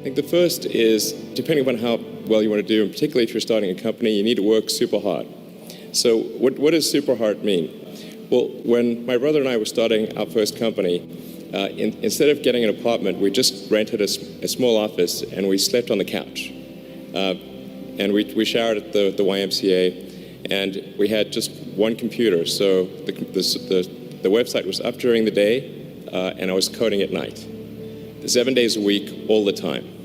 think the first is, depending on how well you want to do, and particularly if you're starting a company, you need to work super hard. So what does super hard mean? Well, when my brother and I were starting our first company, instead of getting an apartment, we just rented a small office and we slept on the couch. And we showered at the YMCA, and we had just one computer. So the website was up during the day, and I was coding at night. 7 days a week, all the time.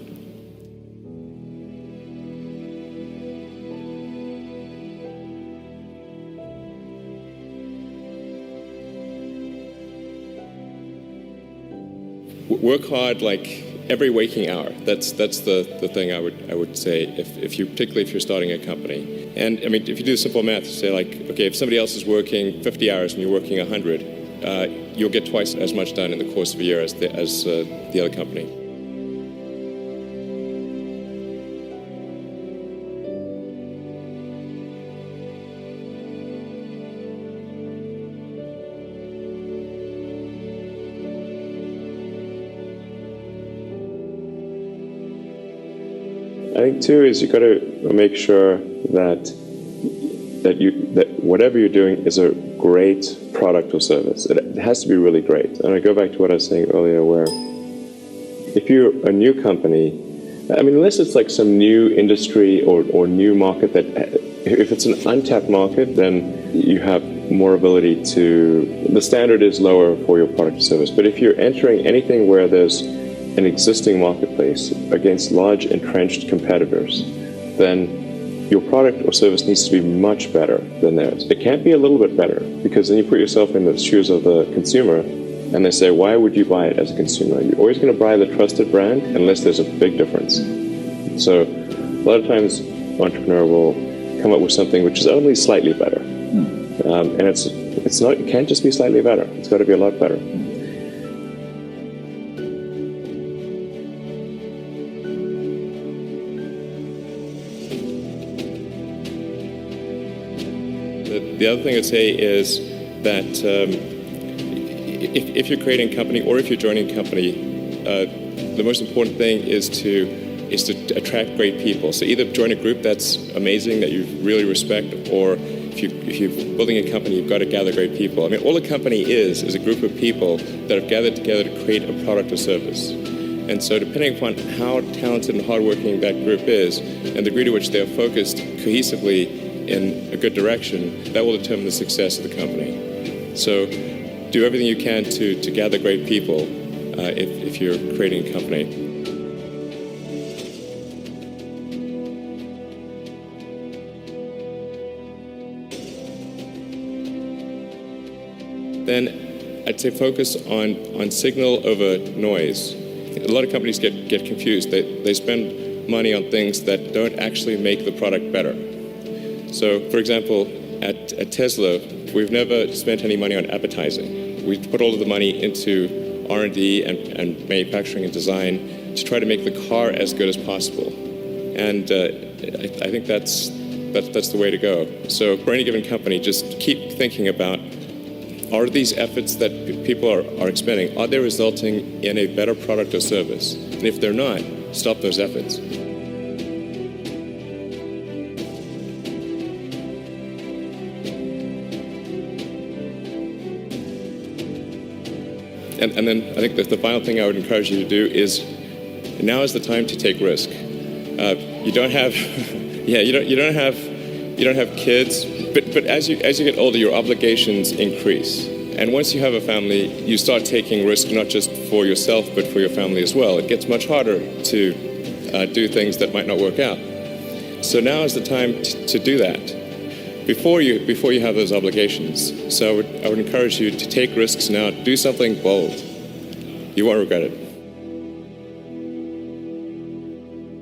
Work hard like every waking hour. That's the thing I would say particularly if you're starting a company. And I mean, if you do simple math, say like, okay, if somebody else is working 50 hours and you're working 100, you'll get twice as much done in the course of a year as the other company. I think too is you got to make sure that whatever you're doing is a great product or service. It has to be really great. And I go back to what I was saying earlier, where if you're a new company, I mean, unless it's like some new industry or new market that, if it's an untapped market, then you have more ability to, the standard is lower for your product or service. But if you're entering anything where there's an existing marketplace against large entrenched competitors, then your product or service needs to be much better than theirs. It can't be a little bit better, because then you put yourself in the shoes of the consumer and they say, why would you buy it as a consumer? You're always going to buy the trusted brand unless there's a big difference. So a lot of times an entrepreneur will come up with something which is only slightly better. And it can't just be slightly better. It's got to be a lot better. The other thing I'd say is that if you're creating a company or if you're joining a company, the most important thing is to attract great people. So either join a group that's amazing, that you really respect, or if you're building a company, you've got to gather great people. I mean, all a company is a group of people that have gathered together to create a product or service. And so depending upon how talented and hardworking that group is, and the degree to which they're focused cohesively in a good direction, that will determine the success of the company. So do everything you can to gather great people if you're creating a company. Then I'd say focus on signal over noise. A lot of companies get confused. They spend money on things that don't actually make the product better. So, for example, at Tesla, we've never spent any money on advertising. We put all of the money into R&D and manufacturing and design to try to make the car as good as possible. And I think that's the way to go. So for any given company, just keep thinking about, are these efforts that people are expending, are they resulting in a better product or service? And if they're not, stop those efforts. And then I think that the final thing I would encourage you to do is, now is the time to take risk. You don't have, you don't have kids, but as you get older, your obligations increase. And once you have a family, you start taking risk not just for yourself, but for your family as well. It gets much harder to do things that might not work out. So now is the time to do that before you have those obligations. So I would encourage you to take risks now. Do something bold. You won't regret it.